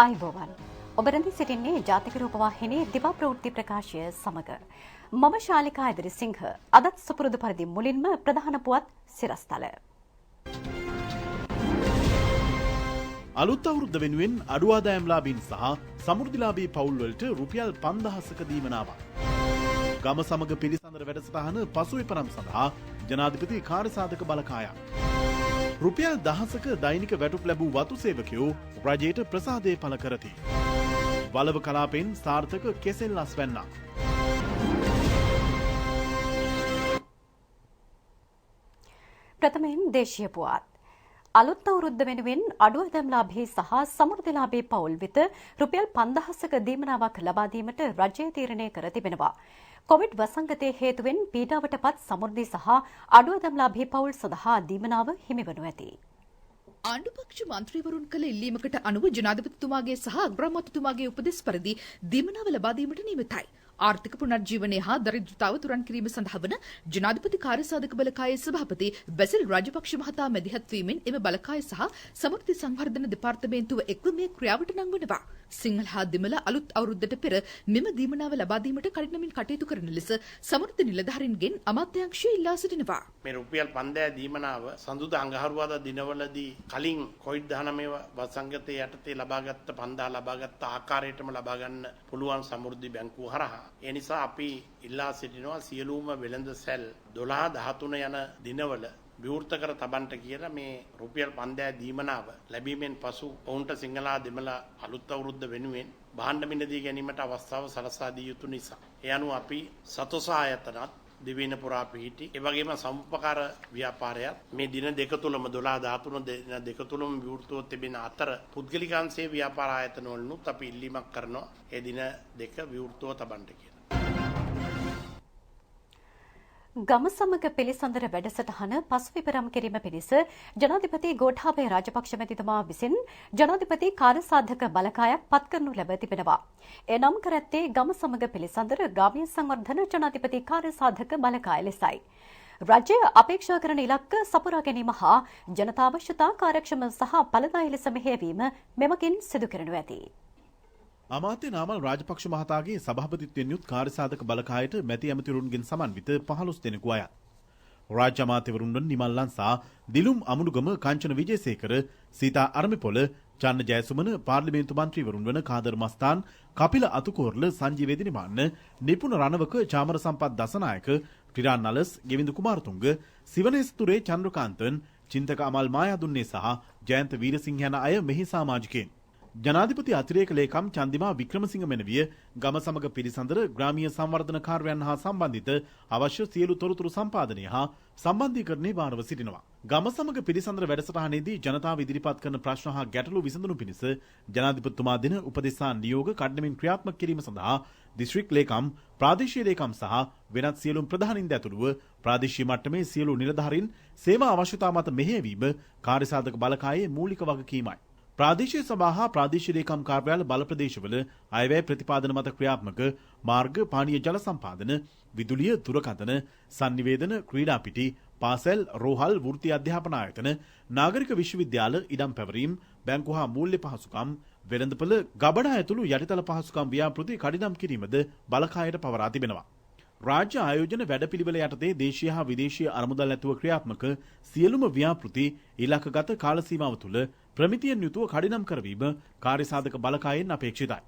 ආයුබෝවන් ඔබ රැඳී සිටින්නේ ජාතික රූපවාහිනී දිවා ප්‍රවෘත්ති ප්‍රකාශය සමග මම ශාලිකා ඉදිරිසිංහ අදත් සුපුරුදු පරිදි මුලින්ම ප්‍රධාන පුවත් සිරස්තල අලුත් අවුරුද්ද වෙනුවෙන් අඩු ආදායම්ලාභීන් සහ සමෘද්ධිලාභී පවුල් වලට රුපියල් 5000ක දීමනාවක් ගම සමග පිළිසඳර වැඩසටහන පසුවිපරම් සඳහා ජනාධිපති කාර්යසාධක බලකායක් රුපියල් 1000ක දෛනික වැටුප් ලැබූ වතු සේවකයෝ රජයට ප්‍රසාදය පළ කරති. වලව කලාපෙන් සාර්ථක කෙසෙල් අස්වැන්නක්. ප්‍රථමයෙන් දේශීය පුවත්. අලුත් අවුරුද්ද වෙනුවෙන් අඩු ආදායම්ලාභී සහ සමෘද්ධිලාභී පවුල් වෙත රුපියල් 5000ක දීමනාවක් ලබා දීමට රජය තීරණය කර තිබෙනවා. කොවිඩ් වසංගතයේ හේතුවෙන් පීඩාවටපත් සමෘද්ධි සහ අඩු ආදායම්ලාභී පවුල් සඳහා දීමනාව හිමිවනු ඇති. ආණ්ඩුපක්ෂ මන්ත්‍රීවරුන් කළ ඉල්ලීමකට අනුව ජනාධිපතිතුමාගේ සහ අග්‍රාමාත්‍යතුමාගේ උපදෙස් පරිදි දීමනාව ලබා දීමට නියමිතයි. ආර්ථික පුනර්ජීවනය හා දරිද්‍රතාව තුරන් කිරීම සඳහා වන ජනාධිපති කාර්යසාධක බලකායේ සභාපති බැසිල් රාජපක්ෂ මහතා මැදිහත් වීමෙන් එම බලකාය සහ සමෘද්ධි සංවර්ධන දෙපාර්තමේන්තුව එක්ව මේ ක්‍රියාවට නංවනවා. සිංහල හා දෙමළ අලුත් අවුරුද්දට පෙර මෙම දීමනාව ලබා දීමට කඩිනමින් කටයුතු කරන ලෙස සමෘද්ධි නිලධාරීන්ගෙන් අමාත්‍යාංශය ඉල්ලා සිටිනවා. මේ රුපියල් 5000 දීමනාව සඳුදා අඟහරුවාදා දිනවලදී කලින් කොවිඩ්-19 වසංගතය යටතේ ලබාගත් 5000 ලබාගත් ආකාරයටම ලබා ගන්න පුළුවන් සමෘද්ධි බැංකුව හරහා. ඒ නිසා අපි ඉල්ලා සිටිනවා සියලුම වෙළඳ සැල් 12 13 යන දිනවල විවෘත කර තබන්නට කියලා මේ රුපියල් 5000 දීමනාව ලැබීමෙන් පසු ඔවුන්ට සිංහල දෙමළ අලුත් අවුරුද්ද වෙනුවෙන් භාණ්ඩ මිලදී ගැනීමට අවස්ථාව සලසා දී යුතු නිසා. ඒ අනුව අපි සතොස ආයතනත් දිවයින පුරා පිහිටි ඒ වගේම සමුපකාර ව්‍යාපාරයත් මේ දින දෙක තුලම 12 13 දින දෙක තුලම විවෘතව තිබෙන අතර පුද්ගලිකාංශයේ ව්‍යාපාර ආයතන වලුත් අපි ඉල්ලීමක් කරනවා ඒ දින දෙක විවෘතව තබන්න කියලා. ගම සමග පිළිසඳර වැඩසටහන පසුවිපරම් කිරීම පිණිස ජනාධිපති ගෝඨාභය රාජපක්ෂ මැතිතුමා විසින් ජනාධිපති කාර්යසාධක බලකායක් පත් කරනු ලැබ තිබෙනවා. එනම් කර ඇත්තේ ගම සමග පිළිසඳර ග්‍රාමීය සංවර්ධන ජනාධිපති කාර්යසාධක බලකාය ලෙසයි. රජය අපේක්ෂා කරන ඉලක්ක සපුරා ගැනීම හා ජනතා අවශ්‍යතා කාර්යක්ෂම සහ ඵලදායී ලෙස මෙහෙයවීම මෙමකින් සිදු කරනු ඇති. අමාත්‍ය නාමල් රාජපක්ෂ මහතාගේ සභාපතිත්වයෙන් යුත් කාර්යසාධක බලකායට මැති ඇමතිවරුන්ගෙන් සමන්විත 15 දෙනෙකු අයත්. රාජ්‍ය අමාත්‍යවරුන් වන නිමල් ලංසා, දිලුම් අමුණුගම කංචන විජේසේකර, සීතා අරමිපොළ, චන්න ජයසුමන, පාර්ලිමේන්තු මන්ත්‍රීවරුන් වන කාදර් මස්තාන්, කපිල අතුකෝරළ, සංජීව එදිරිමාන්න, නිපුණ රණවක, චාමර සම්පත් දසනායක, ක්‍රීඩා නලස්, ගෙවිඳු කුමාරතුංග, සිවනේස්තුරේ චන්ද්‍රකාන්තන්, චින්තක අමල් මායාදුන්නේ සහ ජයන්ත වීරසිංහ යන අය මෙහි සමාජිකයන්. ජනාධිපති අතිරේක ලේකම් චන්දිමා වික්‍රමසිංහ මෙනවිය ගම සමග පිළිසඳර ග්‍රාමීය සංවර්ධන කාර්යයන් හා සම්බන්ධිත අවශ්‍ය සියලු තොරතුරු සම්පාදනය හා සම්බන්ධීකරණය භාරව සිටිනවා. ගම සමග පිළිසඳර වැඩසටහනේදී ජනතාව ඉදිරිපත් කරන ප්‍රශ්න හා ගැටලු විසඳනු පිණිස ජනාධිපතිතුමා දෙන උපදෙසා නියෝග කඩනමින් ක්‍රියාත්මක කිරීම සඳහා දිස්ත්‍රික් ලේකම්, ප්‍රාදේශීය ලේකම් සහ වෙනත් සියලුම ප්‍රධානින්ද ඇතුළුව ප්‍රාදේශීය මට්ටමේ සියලු නිලධාරීන් සේවා අවශ්‍යතා මත මෙහෙයවීම කාර්යසාධක බලකායේ මූලික වගකීමයි. ප්‍රාදේශීය සභා හා ප්‍රාදේශීය ලේකම් කාර්යාල බල ප්‍රදේශවල අයවැය ප්‍රතිපාදන මත ක්‍රියාත්මක මාර්ග, පානීය ජල සම්පාදන, විදුලිය, දුරකථන, sannivedana, ක්‍රීඩා පිටි, පාසල්, රෝහල්, වෘත්ති අධ්‍යාපන ආයතන, නාගරික විශ්වවිද්‍යාල, ඉඩම් පැවරීම්, බැංකු හා මූල්‍ය පහසුකම්, වෙළඳපොළ, ගබඩා ඇතුළු යටිතල පහසුකම් ව්‍යාපෘති කඩිනම් කිරීමද බලකායට පවරා තිබෙනවා. රාජ්‍ය ආයෝජන වැඩපිළිවෙල යටතේ දේශීය හා විදේශීය අරමුදල් ඇතුව ක්‍රියාත්මක සියලුම ව්‍යාපෘති ඉලක්කගත කාල සීමාව තුළ ප්‍රමිතියෙන් යුතුව කඩිනම් කරවීම කාර්යසාධක බලකායෙන් අපේක්ෂිතයි.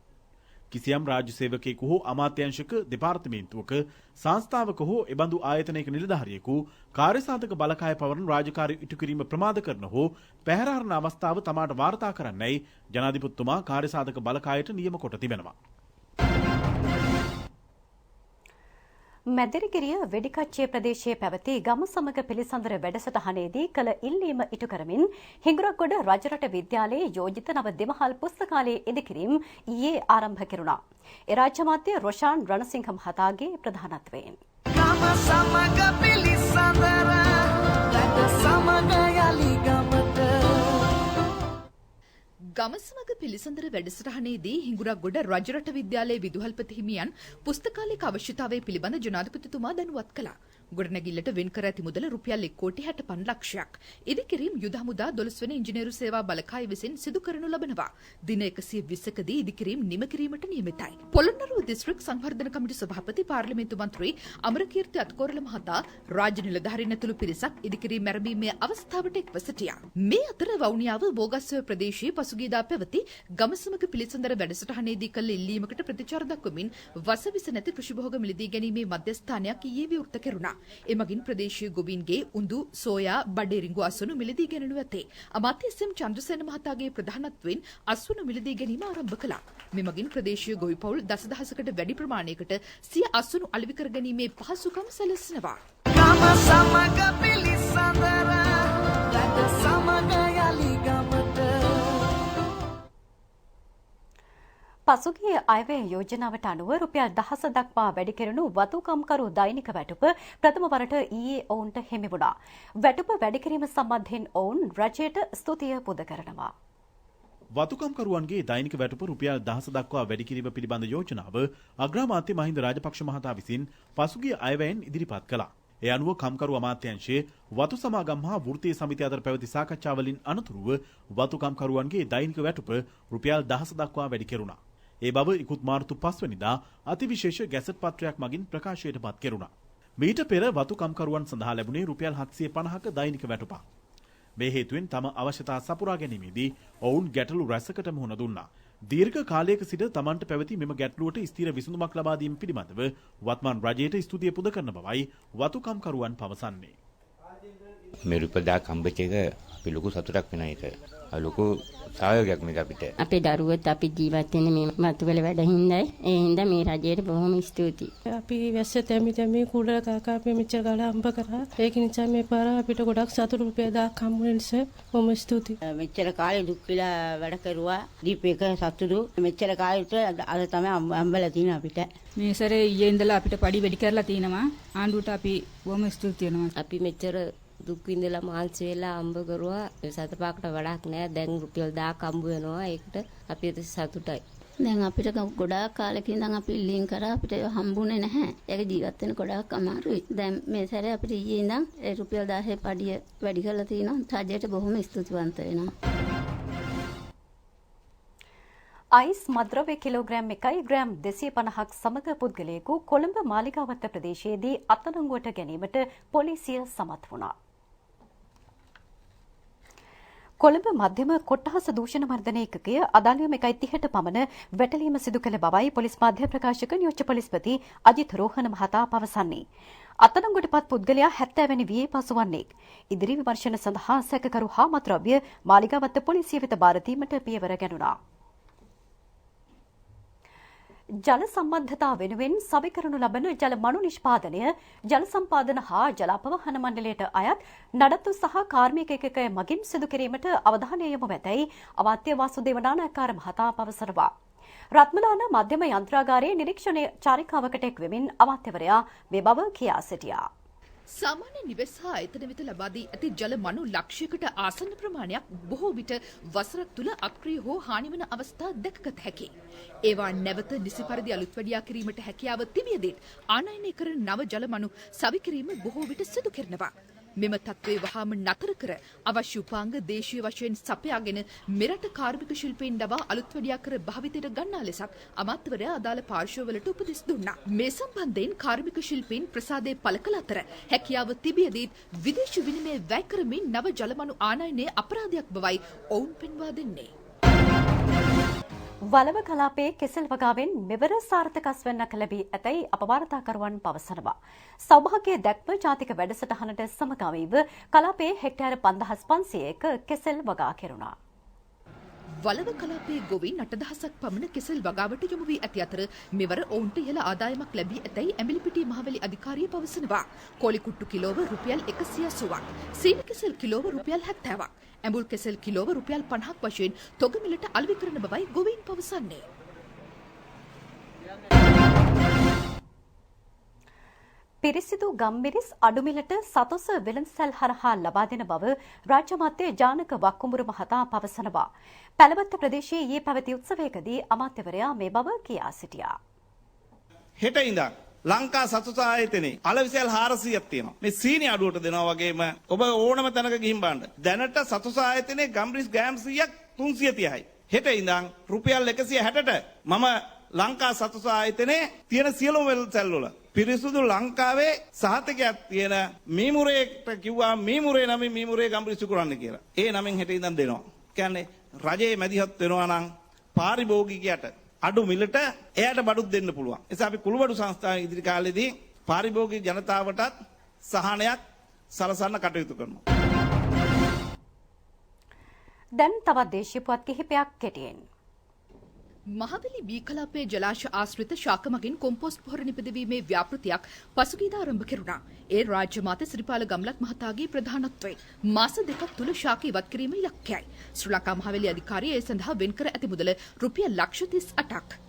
කිසියම් රාජ්‍ය සේවකයෙකු හෝ අමාත්‍යාංශක, දෙපාර්තමේන්තුවක, සංස්ථාවක හෝ එබඳු ආයතනයක නිලධාරියෙකු කාර්යසාධක බලකාය පවරන රාජකාරී ඉටු කිරීම ප්‍රමාද කරන හෝ පැහැරහරන අවස්ථාව තමාට වාර්තා කරන්නයි ජනාධිපතිතුමා කාර්යසාධක බලකායට නියම කොට තිබෙනවා. මැදිරිගිරිය වෙඩිකච්චිය ප්‍රදේශයේ පැවති ගම සමග පිළිසඳර වැඩසටහනේදී කළ ඉල්ලීම ඉටු කරමින් හිඟුරක්ගොඩ රජරට විද්‍යාලයේ යෝජිත නව දෙමහල් පුස්තකාලයේ ඉදිකිරීම ඊයේ ආරම්භ කෙරුණා. ඒ රාජ්‍ය මාත්‍ය රොෂාන් රණසිංහ මහතාගේ ප්‍රධානත්වයෙන්. ගම සමග පිළිසඳර සමග යලි ගමට ගම සමග පිළිසඳර වැඩසටහනේදී හිඟුරක්ගොඩ රජරට විද්‍යාලයේ විදුහල්පති හිමියන් පුස්තකාලයක අවශ්‍යතාවය පිළිබඳ ජනාධිපතිතුමා දැනුවත් කළා. ගොඩනැගිල්ලට වෙන් කර ඇති මුදල රුපියල් 1 කෝටි 65 ලක්ෂයක්. ඉදිකිරීම් යුද හමුදා 12 වෙනි ඉංජිනේරු සේවා බලකාය විසින් සිදු කරනු ලබනවා. දින 120කදී ඉදිකිරීම් නිම කිරීමට නියමිතයි. පොළොන්නරුව දිස්ත්‍රික් සංවර්ධන කමිටු සභාපති පාර්ලිමේන්තු මන්ත්‍රී අමරකීර්ති අත්කෝරළ මහතා රාජ්‍ය නිලධාරීන් ඇතුළු පිරිසක් ඉදිකිරීම් මැරඹීමේ අවස්ථාවට එක්ව සිටියා. මේ අතර වවුනියාව බෝගස්සව ප්‍රදේශයේ පසුගියදා පැවති ගමසමග පිළිසඳර වැඩසටහනේදී කළ ඉල්ලීමකට ප්‍රතිචාර දක්වමින් වසවිස නැති කෘෂි භෝග මිලදී ගැනීමේ මධ්‍යස්ථානයක් ඊයේ විවෘත කෙරුණා. එමගින් ප්‍රදේශීය ගොවීන්ගේ උඳු, සෝයා, බඩේරිඟු අසුණු මිලදී ගැනීම ඇතේ. අමාත්‍ය එස්.එම්. චන්ද්‍රසේන මහතාගේ ප්‍රධානත්වයෙන් අසුණු මිලදී ගැනීම ආරම්භ කළා. මෙමගින් ප්‍රදේශීය ගොවි පවුල් දසදහසකට වැඩි ප්‍රමාණයකට සිය අසුණු අලෙවි කර ගැනීමේ පහසුකම් සැලසෙනවා. ගම සමග පිළිසඳර වැඩ සමග යලි ගමට පසුගිය අයවැය යෝජනාවට අනුව රුපියල් 10 දක්වා වැඩි කෙරුණු වතුකම්කරු දෛනික වැටුප ප්‍රථම වරට ඊයේ ඔවුන්ට හිමි වුණා. වැටුප වැඩි කිරීම සම්බන්ධයෙන් ඔවුන් රජයට ස්තුතිය පුද කරනවා. වතුකම්කරුවන්ගේ දෛනික වැටුප රුපියල් 10 දක්වා වැඩි කිරීම පිළිබඳ යෝජනාව අග්‍රාමාත්‍ය මහින්ද රාජපක්ෂ මහතා විසින් පසුගිය අයවැයෙන් ඉදිරිපත් කළා. ඒ අනුව කම්කරු අමාත්‍යාංශයේ වතු සමාගම් හා වෘත්තීය සමිතිය අතර පැවති සාකච්ඡාවලින් අනතුරුව වතුකම්කරුවන්ගේ දෛනික වැටුප රුපියල් 10 දක්වා වැඩි කෙරුණා. ඒ බව ඉකුත් මාර්තු 5 වෙනිදා අතිවිශේෂ ගැසට් පත්‍රයක් මගින් ප්‍රකාශයට පත් කෙරුණා. මීට පෙර වතුකම්කරුවන් සඳහා ලැබුණේ රුපියල් 750ක දෛනික වැටුපක්. මේ හේතුවෙන් තම අවශ්‍යතා සපුරා ගැනීමේදී ඔවුන් ගැටලු රැසකට මුහුණ දුන්නා. දීර්ඝ කාලයක සිට තමන්ට පැවති මෙම ගැටලුවට ස්ථිර විසඳුමක් ලබා දීම පිළිබඳව වත්මන් රජයට ස්තුතිය පුද කරන බවයි වතුකම්කරුවන් පවසන්නේ. මේ රුපියල් කම්බච් එක අපි ලොකු සතුටක් වෙන එක. ලොකු සහයෝගයක් මේක අපිට. අපේ දරුවොත් අපි ජීවත් වෙන්නේ මේ මතුවල වැඩ හිඳයි. ඒ හින්දා මේ රජයට බොහොම ස්තුතියි. අපි වැස්ස තැමි කුඩල කාකා අපි මෙච්චර කාලෙ හම්බ කරා. ඒක නිසා මේ පාර අපිට ගොඩක් සතුටු රුපියල් 1000ක් හම්බ වෙන නිසා බොහොම ස්තුතියි. මෙච්චර කාලෙ දුක් විලා වැඩ කරුවා. දීප එක සතුටු. මෙච්චර කාලෙට අද තමයි හම්බලා තියෙන අපිට. මේ සැරේ ඊයේ ඉඳලා අපිට පඩි වැඩි කරලා තිනවා. ආණ්ඩුවට අපි බොහොම ස්තුති වෙනවා. අපි මෙච්චර දුක් විඳලා මාන්සි වෙලා හම්බ කරුවා. සතපාකට වැඩක් නෑ. දැන් රුපියල් 1000ක් හම්බ වෙනවා. ඒකට අපි සතුටයි. දැන් අපිට ගොඩාක් කාලෙකින් ඉඳන් අපි ලින්ක් කරා අපිට හම්බුනේ නැහැ. ඒක ජීවත් වෙන්න ගොඩාක් අමාරුයි. දැන් මේ සැරේ අපිට ඊයේ ඉඳන් ඒ රුපියල් 1000 පඩිය වැඩි කරලා තිනවා. රජයට බොහොම ස්තුතිවන්ත වෙනවා. අයිස් මද්‍රව්‍ය කිලෝග්‍රෑම් 1 ග්‍රෑම් 250ක් සමග පුද්ගලයෙකු කොළඹ මාලිගාවත්ත ප්‍රදේශයේදී අත්අඩංගුවට ගැනීමට පොලිසිය සමත් වුණා. කොළඹ මධ්‍යම කොට්ටහස දූෂණ මර්දන ඒකකය අදාළයම 1:30ට පමණ වැටලීම සිදු කළ බවයි පොලිස් මාධ්‍ය ප්‍රකාශක නියෝජ්‍ය පොලිස්පති අජිත් රෝහණ මහතා පවසන්නේ. අත්අඩංගුවටපත් පුද්ගලයා 70 වැනි වියේ පසුවන්නේ. ඉදිරි විමර්ශන සඳහා සැකකරු හා මත්ද්‍රව්‍ය මාලිගාවත්ත පොලිසිය වෙත බාර දීමට පියවර ගැනුණා. ජල සම්බන්ධතා වෙනුවෙන් සවි කරනු ලබන ජල මනු නිෂ්පාදනය ජල සම්පාදන හා ජල අපවහන මණ්ඩලයට අයත් නඩත්තු සහ කාර්මික ඒකකය මගින් සිදු කිරීමට අවධානය යොමු ඇතැයි අමාත්‍ය වාසුදේව නානායක්කාර මහතා පවසනවා. රත්මලාන මධ්‍යම යන්ත්‍රාගාරයේ නිරීක්ෂණ චාරිකාවකට එක් වෙමින් අමාත්‍යවරයා මේ බව කියා සිටියා. සාමාන්‍ය නිවෙස් හා ආයතන වෙත ලබා දී ඇති ජල මනු ලක්ෂයකට ආසන්න ප්‍රමාණයක් බොහෝ විට වසරක් තුල අක්‍රිය හෝ හානි වන අවස්ථා දැකගත හැකියි. ඒවා නැවත නිසි පරිදි අලුත් වැඩියා කිරීමට හැකියාව තිබියදීත් ආනයනය කරන නව ජල මනු සවි කිරීම බොහෝ විට සිදු කරනවා. මෙම තත්ත්වයේ වහාම නතර කර අවශ්‍ය උපාංග දේශීය වශයෙන් සපයාගෙන මෙරට කාර්මික ශිල්පීන් ලබා අලුත් වැඩියා කර භාවිතයට ගන්නා ලෙසත් අමාත්‍යවරයා අදාළ පාර්ශවවලට උපදෙස් දුන්නා. මේ සම්බන්ධයෙන් කාර්මික ශිල්පීන් ප්‍රසාදයේ පළ කළ අතර හැකියාව තිබියදීත් විදේශ විනිමය වැය කරමින් නව ජලමනු ආනයනයේ අපරාධයක් බවයි ඔවුන් පෙන්වා දෙන්නේ. වලව කලාපයේ කෙසෙල් වගාවෙන් මෙවර සාර්ථකස් වෙන්නක් ලැබී ඇතැයි අපවාර්තාකරුවන් පවසනවා. සෞභාග්‍ය දැක්ම ජාතික වැඩසටහනට සමගාමීව කලාපයේ හෙක්ටයාර 5500ක කෙසෙල් වගා කෙරුණා. වලව කලාපයේ ගොවීන් 8000ක් පමණ කෙසෙල් වගාවට යොමු වී ඇති අතර මෙවර ඔවුන්ට ඉහළ ආදායමක් ලැබී ඇතැයි ඇඹිලිපිටිය මහවැලි අධිකාරිය පවසනවා. කෝලි කුට්ටු කිලෝව රුපියල් 180ක්, සීනි කෙසෙල් කිලෝව රුපියල් 70ක්, ඇඹුල් කෙසෙල් කිලෝව රුපියල් 50ක් වශයෙන් තොග මිලට අලෙවි කරන බවයි ගොවීන් පවසන්නේ. පිරිසිදු ගම්මිරිස් අඩුමිලට සතොස වෙළඳසැල් හරහා ලබා දෙන බව රාජ්‍ය අමාත්‍ය ජානක වක්කුඹුර මහතා පවසනවා. පැලවත්ත ප්‍රදේශයේ ඊයේ පැවති උත්සවයකදී අමාත්‍යවරයා මේ බව කියා සිටියා. හෙට ඉඳන් ලංකා සතුට ආයතනයේ අලවිසල් 400ක් තියෙනවා. මේ සීනි අඩුවට දෙනවා වගේම ඔබ ඕනම තැනක ගිහින් බලන්න. දැනට සතුට ආයතනයේ ගම්රිස් ග්‍රෑම් 100ක් 330යි. හෙට ඉඳන් රුපියල් 160ට මම ලංකා සතුට ආයතනයේ තියෙන සියලුම වෙළඳසැල් වල පිරිසුදු ලංකාවේ සහතිකයක් තියෙන මීමුරේට කිව්වා මීමුරේ නමින් මීමුරේ ගම්රිස් විකුණන්න කියලා. ඒ නමින් හෙට ඉඳන් දෙනවා. කියන්නේ රජයේ මැදිහත් වෙනවා නම් පාරිභෝගිකයට අඩු මිලට එයාට බඩුත් දෙන්න පුළුවන්. ඒ නිසා අපි කුළුබඩු සංස්ථාව ඉදිරි කාලෙදී පාරිභෝගික ජනතාවටත් සහනයක් සලසන්න කටයුතු කරනවා. දැන් තවත් දේශීය පුවත් කිහිපයක් කෙටියෙන්. මහවැලි වීකලාපයේ ජලාශ ආශ්‍රිත ශාක මගින් කොම්පෝස්ට් පොහොර නිපදවීමේ ව්‍යාපෘතියක් පසුගියදා ආරම්භ කෙරුණා. ඒ රාජ්‍ය මාත්‍ය සිරිපාල ගම්ලත් මහතාගේ ප්‍රධානත්වයෙන් මාස දෙකක් තුළ ශාක ඉවත් කිරීම ඉලක්කයයි. ශ්‍රී ලංකා මහවැලි අධිකාරිය ඒ සඳහා වෙන්කර ඇති මුදල රුපියල් ලක්ෂ 38ක්.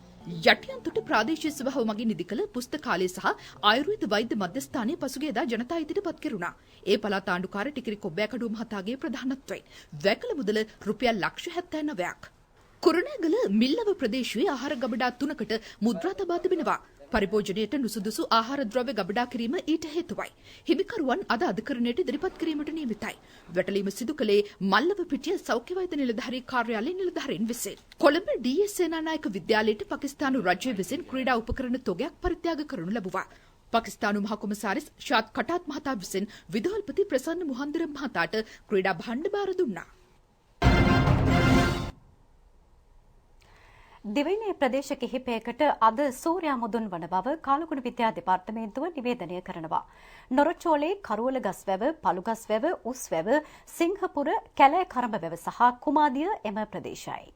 යටියන්තොට ප්‍රාදේශීය සභාව මගින් නිදිකළ පුස්තකාලය සහ ආයුර්වේද වෛද්‍ය මධ්‍යස්ථානයේ පසුගියදා ජනතා හිතට පත් කෙරුණා. ඒ පළාත ආණ්ඩුකාර ටිකිරි කොබ්බෑකඩුව මහතාගේ ප්‍රධානත්වයෙන් වැකල මුදල රුපියල් ලක්ෂ 79ක්. කුරුණෑගල මිල්ලව ප්‍රදේශයේ ආහාර ගබඩා 3කට මුද්‍රා තබා තිබෙනවා. පරිභෝජනයට නුසුදුසු ආහාර ද්‍රව්‍ය ගබඩා කිරීම ඊට හේතුවයි. හිමිකරුවන් අද අධිකරණයට ඉදිරිපත් කිරීමට නියමිතයි. වැටලීම සිදු කළේ මල්ලව පිටිය සෞඛ්‍ය වෛද්‍ය නිලධාරී කාර්යාලයේ නිලධාරීන් විසින්. කොළඹ ඩී.එස්. සේනානායක විද්‍යාලයට පාකිස්තානු රජය විසින් ක්‍රීඩා උපකරණ තොගයක් පරිත්‍යාග කරනු ලැබුවා. පාකිස්තානු මහ කොමසාරිස් ෂාද් කටාත් මහතා විසින් විදුහල්පති ප්‍රසන්න මුහන්දර මහතාට ක්‍රීඩා භාණ්ඩ බාර දුන්නා. දිවයිනේ ප්‍රදේශ කිහිපයකට අද සූර්යා මුදුන් වන බව කාලගුණ විද්‍යා දෙපාර්තමේන්තුව නිවේදනය කරනවා. නොරොච්චෝලේ කරුවල ගස්වැව, පළුගස් වැව, උස් වැව, සිංහපුර, කැලෑ කරඹ වැව සහ කුමාදිය එම ප්‍රදේශයි.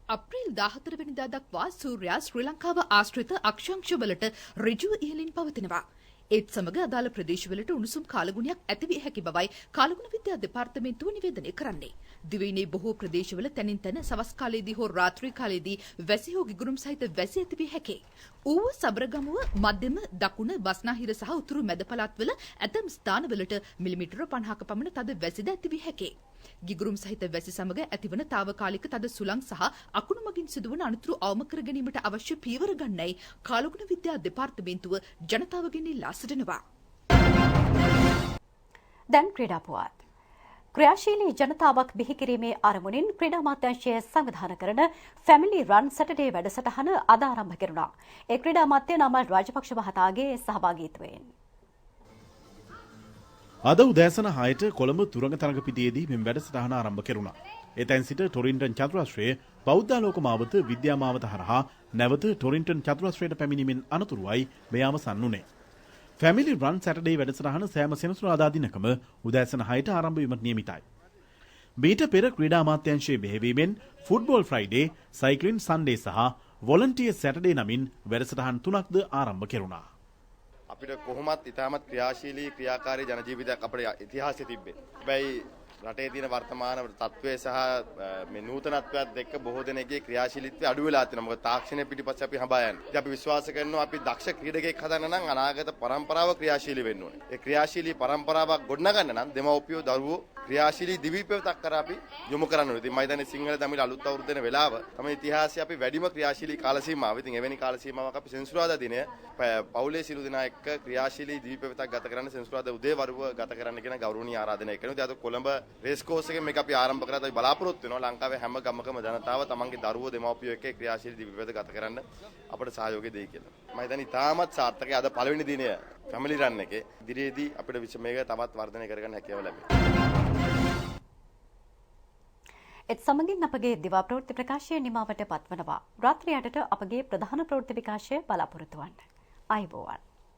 අප්‍රේල් 14 වෙනිදා දක්වා සූර්යා ශ්‍රී ලංකාව ආශ්‍රිත අක්ෂාංශවලට ඍජුව ඉහළින් පවතිනවා. ඒත් සමග අදාළ ප්‍රදේශවලට උණුසුම් කාලගුණයක් ඇති විය හැකි බවයි කාලගුණ විද්‍යා දෙපාර්තමේන්තුව නිවේදනය කරන්නේ. දිවයිනේ බොහෝ ප්‍රදේශවල තැනින් තැන සවස් කාලයේදී හෝ රාත්‍රී කාලයේදී වැසි හෝ ගිගුරුම් සහිත වැසි ඇති විය හැකියි. ඌව සබරගමුව මධ්‍යම දකුණ බස්නාහිර සහ උතුරු මැද පළාත්වල ඇතැම් ස්ථානවලට මිලිමීටර 50ක පමණ තද වැසිද ඇති විය හැකියි. ගිගුරුම් සහිත වැසි සමග ඇතිවන తాවකාලික තද සුළං සහ අකුණු මගින් සිදුවන අනතුරු අවම කර ගැනීමට අවශ්‍ය පියවර ගන්නයි කාලගුණ විද්‍යා දෙපාර්තමේන්තුව ජනතාවගෙන් ඉල්ලා සිටිනවා. දැන් ක්‍රීඩා පුවත්. ක්‍රියාශීලී ජනතාවක් බිහි කිරීමේ අරමුණින් ක්‍රීඩා අමාත්‍යාංශය සංවිධානය කරන ෆැමිලි රන් සැටර්ඩේ වැඩසටහන අද ආරම්භ කෙරුණා. ඒ ක්‍රීඩා අමාත්‍ය නාමල් රාජපක්ෂ මහතාගේ සහභාගීත්වයෙන් අද උදෑසන 6ට කොළඹ තුරංග තරඟපිටියේදී මෙම වැඩසටහන ආරම්භ කෙරුණා. එතැන් සිට ටොරින්ටන් චතුරස්‍රයේ බෞද්ධාලෝක මාවත විද්‍යා මාවත හරහා නැවත ටොරින්ටන් චතුරස්‍රයට පැමිණීමෙන් අනතුරුවයි මෙය අවසන් වුණේ. ෆැමිලි රන් සැටර්ඩේ වැඩසටහන සෑම සෙනසුරාදා දිනකම උදෑසන 6ට ආරම්භ වීමට නියමිතයි. මීට පෙර ක්‍රීඩා අමාත්‍යාංශයේ බෙහෙවීමෙන් ෆුට්බෝල් ෆ්‍රයිඩේ, සයික්ලින් සන්ඩේ සහ වොලන්ටියර් සැටර්ඩේ නමින් වැඩසටහන් 3ක්ද ආරම්භ කෙරුණා. අපිට කොහොමත් ඉතාමත් ක්‍රියාශීලී ක්‍රියාකාරී ජන ජීවිතයක් අපේ ඉතිහාසයේ තිබ්බේ. හැබැයි රටේ තියෙන වර්තමාන තත්ත්වය සහ මේ නූතනත්වයත් එක්ක බොහෝ දෙනෙක්ගේ ක්‍රියාශීලීත්වය අඩු වෙලා තියෙනවා. මොකද තාක්ෂණය පිටිපස්සේ අපි හඹා යන්නේ. ඉතින් අපි විශ්වාස කරනවා අපි දක්ෂ ක්‍රීඩකයෙක් හදන්න නම් අනාගත පරම්පරාව ක්‍රියාශීලී වෙන්න ඕනේ. ඒ ක්‍රියාශීලී පරම්පරාවක් ගොඩනගන්න නම් දෙමව්පියෝ දරුවෝ ක්‍රියාශීලී දිවිපෙවතක් කරා අපි යොමු කරන්න ඕනේ. ඉතින් මම හිතන්නේ සිංහල දමිළ අලුත් අවුරුද්ද වෙන වෙලාව තමයි ඉතිහාසයේ අපි වැඩිම ක්‍රියාශීලී කාල සීමාව. ඉතින් එවැනි කාල සීමාවක් අපි සෙන්සුරාදා දිනය පවුලේ සිළු දෙනා එක්ක ක්‍රියාශීලී දිවිපෙවතක් ගත කරන්න සෙන්සුරාදා උදේ වරුව ගත කරන්න කියන ගෞරවනීය ආරාධනය කරනවා. ඉතින් අද කොළඹ රේස් කෝස් එකේ මේක අපි ආරම්භ කරලා අපි බලාපොරොත්තු වෙනවා ලංකාවේ හැම ගමකම ජනතාව තමන්ගේ දරුවෝ දෙමව්පියෝ එක්ක ක්‍රියාශීලී දිවිපෙවත ගත කරන්න අපට සහයෝගය දෙයි කියලා. මම හිතන්නේ ඉතාමත් සාර්ථකයි අද පළවෙනි දිනය ෆැමිලි රන් එකේ. ඉදිරියේදී අපිට මේක තවත් වර්ධනය කරගන්න හැකියාව ලැබෙනවා. එත් සමගින් අපගේ දිවා ප්‍රවෘත්ති ප්‍රකාශය නිමාවට පත්වනවා. රාත්‍රී 8ට අපගේ ප්‍රධාන ප්‍රවෘත්ති විකාශය බලාපොරොත්තු වන්න. ආයුබෝවන්.